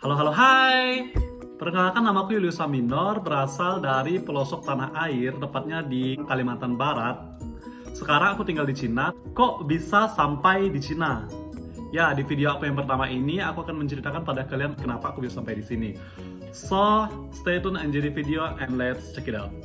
Halo, halo, hai! Perkenalkan, namaku Julius Minor, berasal dari pelosok tanah air, tepatnya di Kalimantan Barat. Sekarang aku tinggal di Cina. Kok bisa sampai di Cina? Ya, di video aku yang pertama ini, aku akan menceritakan pada kalian kenapa aku bisa sampai di sini. So, stay tune and enjoy the video and let's check it out.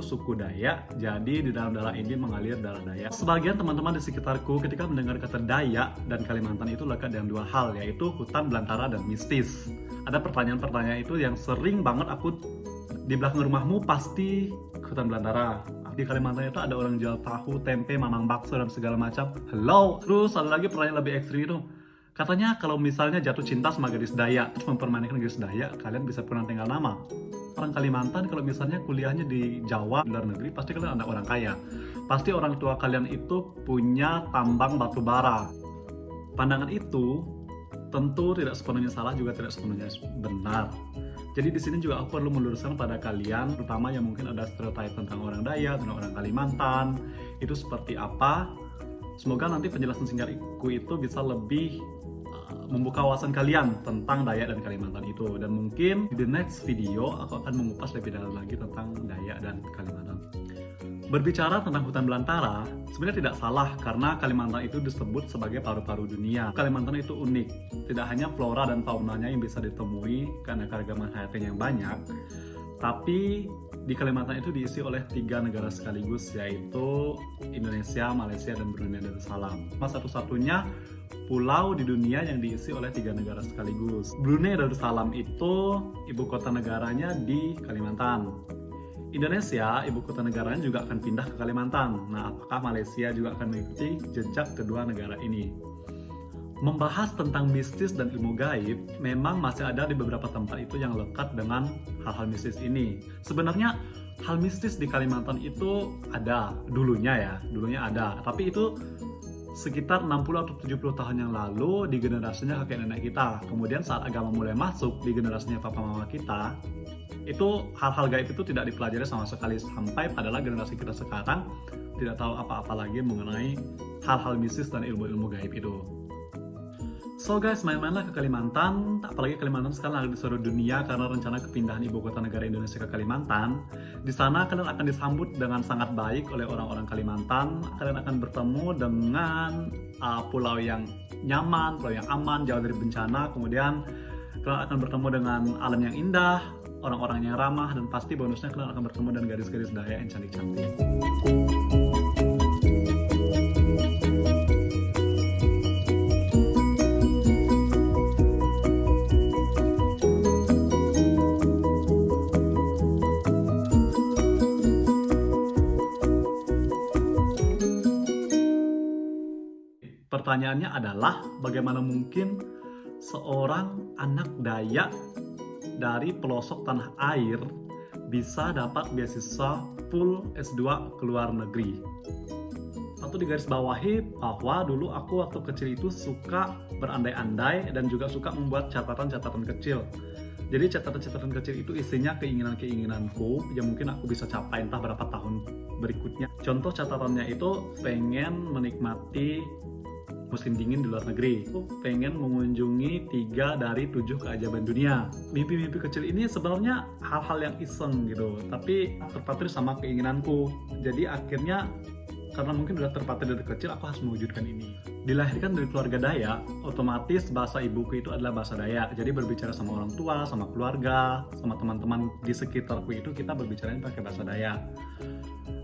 Suku Dayak, jadi di dalam darah ini mengalir darah Dayak. Sebagian teman-teman di sekitarku ketika mendengar kata Dayak dan Kalimantan itu lekat dengan dua hal, yaitu hutan belantara dan mistis. Ada pertanyaan-pertanyaan itu yang sering banget aku, di belakang rumahmu pasti hutan belantara. Di Kalimantan itu ada orang jual tahu, tempe, mamang bakso dan segala macam. Hello. Terus ada lagi pertanyaan lebih ekstrim itu. Katanya kalau misalnya jatuh cinta sama gadis Dayak, terus mempermainkan gadis Dayak, kalian bisa pulang tinggal nama. Orang Kalimantan kalau misalnya kuliahnya di Jawa, di luar negeri, pasti kalian anak orang kaya. Pasti orang tua kalian itu punya tambang batu bara. Pandangan itu tentu tidak sepenuhnya salah, juga tidak sepenuhnya benar. Jadi di sini juga aku perlu meluruskan pada kalian, terutama yang mungkin ada stereotip tentang orang Dayak, tentang orang Kalimantan, itu seperti apa. Semoga nanti penjelasan singkatku itu bisa lebih membuka wawasan kalian tentang Dayak dan Kalimantan itu. Dan mungkin di the next video aku akan mengupas lebih dalam lagi tentang Dayak dan Kalimantan. Berbicara tentang hutan belantara, sebenarnya tidak salah karena Kalimantan itu disebut sebagai paru-paru dunia. Kalimantan itu unik, tidak hanya flora dan faunanya yang bisa ditemui karena keragaman hayatnya yang banyak, tapi di Kalimantan itu diisi oleh 3 negara sekaligus, yaitu Indonesia, Malaysia, dan Brunei Darussalam. Satu-satunya pulau di dunia yang diisi oleh 3 negara sekaligus. Brunei Darussalam itu ibu kota negaranya di Kalimantan. Indonesia, ibu kota negaranya juga akan pindah ke Kalimantan. Nah, apakah Malaysia juga akan mengikuti jejak kedua negara ini? Membahas tentang mistis dan ilmu gaib, memang masih ada di beberapa tempat itu yang lekat dengan hal-hal mistis ini. Sebenarnya hal mistis di Kalimantan itu ada, dulunya ada. Tapi itu sekitar 60 atau 70 tahun yang lalu di generasinya kakek nenek kita. Kemudian saat agama mulai masuk di generasinya papa mama kita, itu hal-hal gaib itu tidak dipelajari sama sekali, sampai padahal generasi kita sekarang tidak tahu apa-apa lagi mengenai hal-hal mistis dan ilmu-ilmu gaib itu. So guys, main-mainlah ke Kalimantan, apalagi Kalimantan sekarang lagi di seluruh dunia karena rencana kepindahan ibu kota negara Indonesia ke Kalimantan. Di sana kalian akan disambut dengan sangat baik oleh orang-orang Kalimantan. Kalian akan bertemu dengan pulau yang nyaman, pulau yang aman, jauh dari bencana. Kemudian kalian akan bertemu dengan alam yang indah, orang-orang yang ramah, dan pasti bonusnya kalian akan bertemu dengan gadis-gadis Dayak yang cantik-cantik. Pertanyaannya adalah, bagaimana mungkin seorang anak Dayak dari pelosok tanah air bisa dapat beasiswa full S2 ke luar negeri. Satu digarisbawahi bahwa dulu aku waktu kecil itu suka berandai-andai dan juga suka membuat catatan-catatan kecil. Jadi catatan-catatan kecil itu isinya keinginan-keinginanku yang mungkin aku bisa capai entah berapa tahun berikutnya. Contoh catatannya itu pengen menikmati musim dingin di luar negeri. Aku pengen mengunjungi 3 dari 7 keajaiban dunia. Mimpi-mimpi kecil ini sebenarnya hal-hal yang iseng gitu, tapi terpatri sama keinginanku. Jadi akhirnya karena mungkin udah terpatri dari kecil, aku harus mewujudkan ini. Dilahirkan dari keluarga Dayak, otomatis bahasa ibuku itu adalah bahasa Dayak. Jadi berbicara sama orang tua, sama keluarga, sama teman-teman di sekitarku itu kita berbicara pakai bahasa Dayak.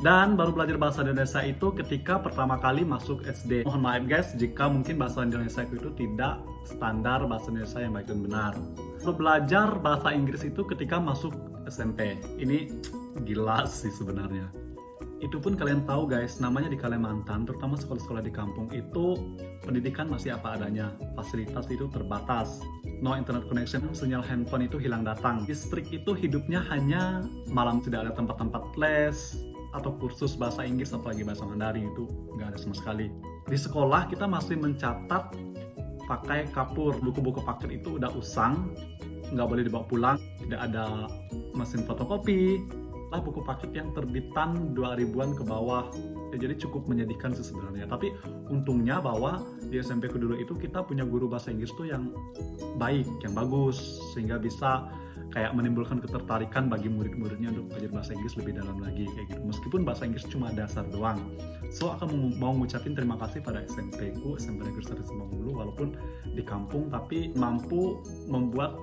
Dan baru belajar bahasa Indonesia itu ketika pertama kali masuk SD. Mohon maaf guys jika mungkin bahasa Indonesia itu tidak standar bahasa Indonesia yang baik dan benar. Baru belajar bahasa Inggris itu ketika masuk SMP. Ini gila sih sebenarnya. Itu pun kalian tahu guys, namanya di Kalimantan, terutama sekolah-sekolah di kampung itu pendidikan masih apa adanya, fasilitas itu terbatas, no internet connection, sinyal handphone itu hilang datang. Distrik itu hidupnya hanya malam, tidak ada tempat-tempat les atau kursus bahasa Inggris apalagi bahasa Mandarin itu nggak ada sama sekali. Di sekolah kita masih mencatat pakai kapur, buku-buku paket itu udah usang, nggak boleh dibawa pulang, tidak ada mesin fotokopi. Buku paket yang terbitan 2000-an ke bawah ya, jadi cukup menyedihkan sih sebenarnya. Tapi untungnya bahwa di SMP ku dulu itu kita punya guru bahasa Inggris tuh yang baik, yang bagus, sehingga bisa kayak menimbulkan ketertarikan bagi murid-muridnya untuk belajar bahasa Inggris lebih dalam lagi kayak gitu. Meskipun bahasa Inggris cuma dasar doang. So aku mau ngucapin terima kasih pada SMP ku, SMP Negeri 1 Semangulu, walaupun di kampung tapi mampu membuat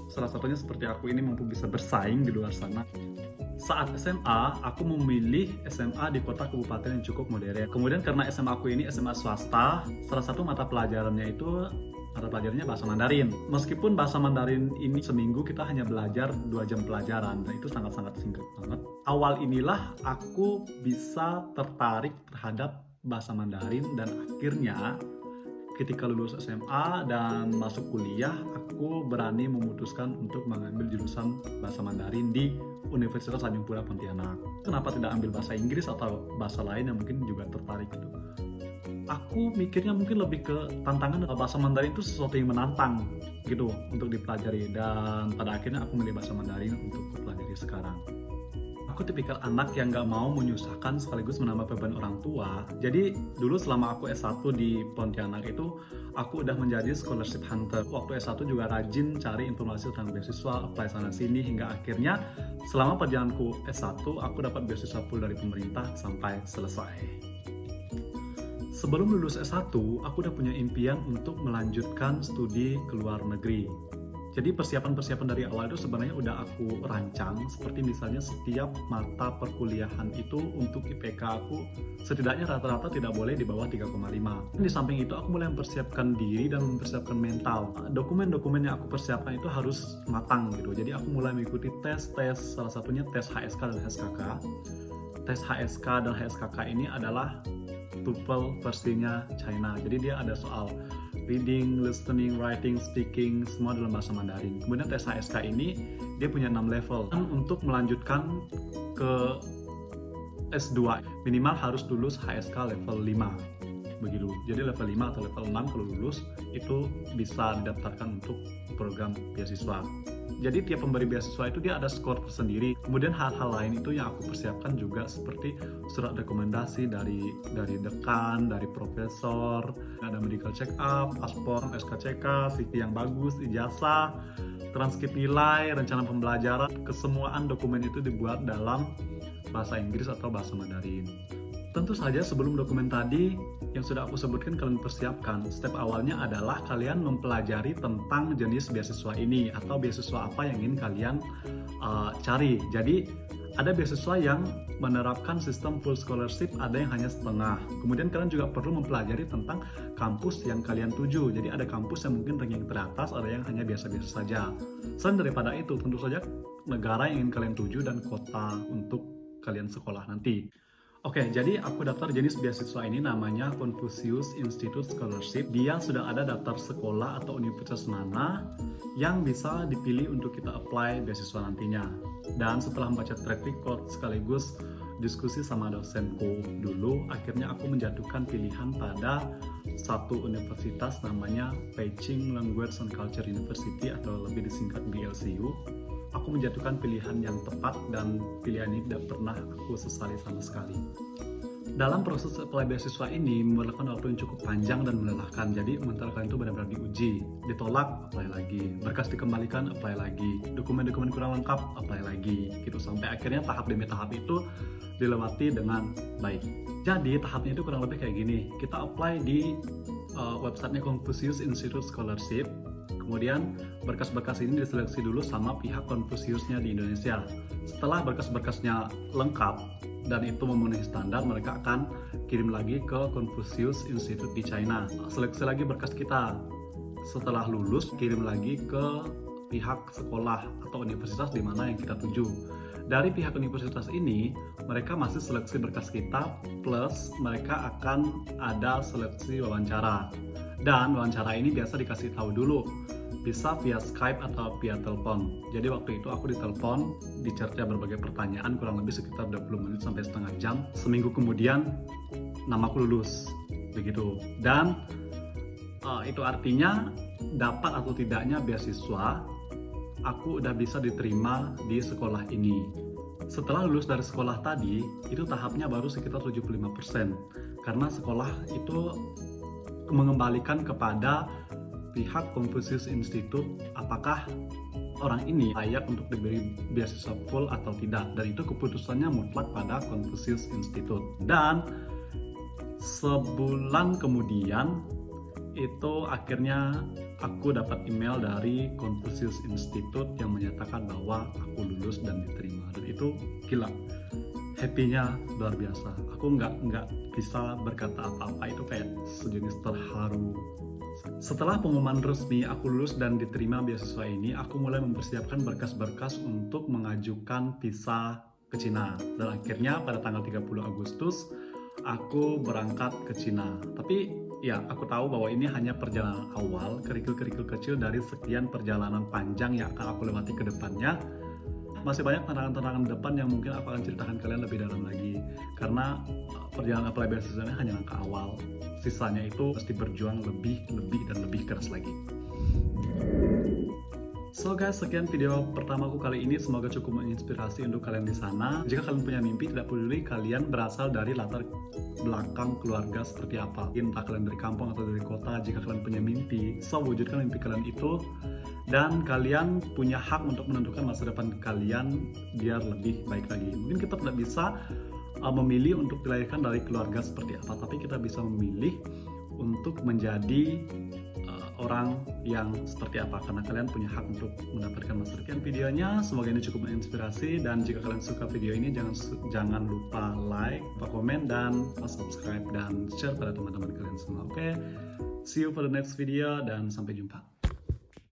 salah satunya seperti aku ini mampu bisa bersaing di luar sana. Saat SMA, aku memilih SMA di kota kabupaten yang cukup modern. Kemudian karena SMA aku ini SMA swasta, salah satu mata pelajarannya bahasa Mandarin. Meskipun bahasa Mandarin ini seminggu kita hanya belajar 2 jam pelajaran, dan itu sangat-sangat singkat banget. Awal inilah aku bisa tertarik terhadap bahasa Mandarin dan akhirnya ketika lulus SMA dan masuk kuliah, aku berani memutuskan untuk mengambil jurusan bahasa Mandarin di Universitas Tanjung Pura Pontianak. Kenapa tidak ambil bahasa Inggris atau bahasa lain yang mungkin juga tertarik gitu? Aku mikirnya mungkin lebih ke tantangan bahasa Mandarin itu sesuatu yang menantang gitu untuk dipelajari, dan pada akhirnya aku memilih bahasa Mandarin untuk dipelajari sekarang. Aku tipikal anak yang gak mau menyusahkan sekaligus menambah beban orang tua. Jadi dulu selama aku S1 di Pontianak itu, aku udah menjadi scholarship hunter. Waktu S1 juga rajin cari informasi tentang beasiswa, apply sana sini, hingga akhirnya selama perjalananku S1, aku dapat beasiswa full dari pemerintah sampai selesai. Sebelum lulus S1, aku udah punya impian untuk melanjutkan studi ke luar negeri. Jadi persiapan-persiapan dari awal itu sebenarnya udah aku rancang, seperti misalnya setiap mata perkuliahan itu untuk IPK aku setidaknya rata-rata tidak boleh di bawah 3,5. Di samping itu aku mulai mempersiapkan diri dan mempersiapkan mental. Dokumen-dokumen yang aku persiapkan itu harus matang gitu. Jadi aku mulai mengikuti tes-tes, salah satunya tes HSK dan HSKK. Tes HSK dan HSKK ini adalah TOEFL versinya China. Jadi dia ada soal reading, listening, writing, speaking, semua dalam bahasa Mandarin. Kemudian tes HSK ini dia punya 6 level. Dan untuk melanjutkan ke S2 minimal harus lulus HSK level 5 begitu. Jadi level 5 atau level 6 kalau lulus itu bisa didaftarkan untuk program beasiswa. Jadi tiap pemberi beasiswa itu dia ada skor tersendiri. Kemudian hal-hal lain itu yang aku persiapkan juga seperti surat rekomendasi dari dekan, dari profesor, ada medical check up, paspor, SKCK, CV yang bagus, ijazah, transkrip nilai, rencana pembelajaran, kesemuaan dokumen itu dibuat dalam bahasa Inggris atau bahasa Mandarin. Tentu saja sebelum dokumen tadi yang sudah aku sebutkan kalian persiapkan, step awalnya adalah kalian mempelajari tentang jenis beasiswa ini atau beasiswa apa yang ingin kalian cari. Jadi ada beasiswa yang menerapkan sistem full scholarship, ada yang hanya setengah. Kemudian kalian juga perlu mempelajari tentang kampus yang kalian tuju. Jadi ada kampus yang mungkin ranking teratas, ada yang hanya biasa-biasa saja. Selain daripada itu, tentu saja negara yang ingin kalian tuju dan kota untuk kalian sekolah nanti. Oke, jadi aku daftar jenis beasiswa ini namanya Confucius Institute Scholarship. Dia sudah ada daftar sekolah atau universitas mana yang bisa dipilih untuk kita apply beasiswa nantinya. Dan setelah membaca track record sekaligus diskusi sama dosenku dulu, akhirnya aku menjatuhkan pilihan pada satu universitas namanya Beijing Language and Culture University atau lebih disingkat BLCU. Aku menjatuhkan pilihan yang tepat dan pilihan ini tidak pernah aku sesali sama sekali. Dalam proses apply beasiswa ini memerlukan waktu yang cukup panjang dan melelahkan. Jadi mental kalian itu benar-benar diuji. Ditolak, apply lagi. Berkas dikembalikan, apply lagi. Dokumen-dokumen kurang lengkap, apply lagi. Gitu sampai akhirnya tahap demi tahap itu dilewati dengan baik. Jadi tahapnya itu kurang lebih kayak gini. Kita apply di websitenya Confucius Institute Scholarship. Kemudian berkas-berkas ini diseleksi dulu sama pihak Confuciusnya di Indonesia. Setelah berkas-berkasnya lengkap dan itu memenuhi standar, mereka akan kirim lagi ke Confucius Institute di China. Seleksi lagi berkas kita. Setelah lulus, kirim lagi ke pihak sekolah atau universitas di mana yang kita tuju. Dari pihak universitas ini, mereka masih seleksi berkas kita, plus mereka akan ada seleksi wawancara. Dan wawancara ini biasa dikasih tahu dulu, bisa via Skype atau via telepon. Jadi waktu itu aku ditelepon, dicerca berbagai pertanyaan kurang lebih sekitar 20 menit sampai setengah jam. Seminggu kemudian namaku lulus, begitu. Dan itu artinya dapat atau tidaknya beasiswa, aku udah bisa diterima di sekolah ini. Setelah lulus dari sekolah tadi, itu tahapnya baru sekitar 75%. Karena sekolah itu mengembalikan kepada pihak Confucius Institute apakah orang ini layak untuk diberi beasiswa full atau tidak, dan itu keputusannya mutlak pada Confucius Institute. Dan sebulan kemudian itu akhirnya aku dapat email dari Confucius Institute yang menyatakan bahwa aku lulus dan diterima, dan itu gila, happy-nya luar biasa. Aku nggak bisa berkata apa-apa, itu kayak sejenis terharu. Setelah pengumuman resmi aku lulus dan diterima beasiswa ini, aku mulai mempersiapkan berkas-berkas untuk mengajukan visa ke Cina. Dan akhirnya pada tanggal 30 Agustus aku berangkat ke Cina. Tapi ya, aku tahu bahwa ini hanya perjalanan awal, kerikil-kerikil kecil dari sekian perjalanan panjang yang akan aku lewati ke depannya. Masih banyak tantangan-tantangan depan yang mungkin aku akan ceritakan kalian lebih dalam lagi. Karena perjalanan apply beasiswa ini hanya langkah awal. Sisanya itu mesti berjuang lebih dan lebih keras lagi. So guys, sekian video pertamaku kali ini. Semoga cukup menginspirasi untuk kalian di sana. Jika kalian punya mimpi, tidak peduli kalian berasal dari latar belakang keluarga seperti apa. Entah kalian dari kampung atau dari kota, jika kalian punya mimpi, so wujudkan mimpi kalian itu. Dan kalian punya hak untuk menentukan masa depan kalian biar lebih baik lagi. Mungkin kita tidak bisa memilih untuk dilahirkan dari keluarga seperti apa, tapi kita bisa memilih untuk menjadi orang yang seperti apa, karena kalian punya hak untuk mendapatkan masa depan. Videonya semoga ini cukup menginspirasi, dan jika kalian suka video ini jangan lupa like, komen, dan subscribe dan share pada teman-teman kalian semua. Oke, see you for the next video dan sampai jumpa.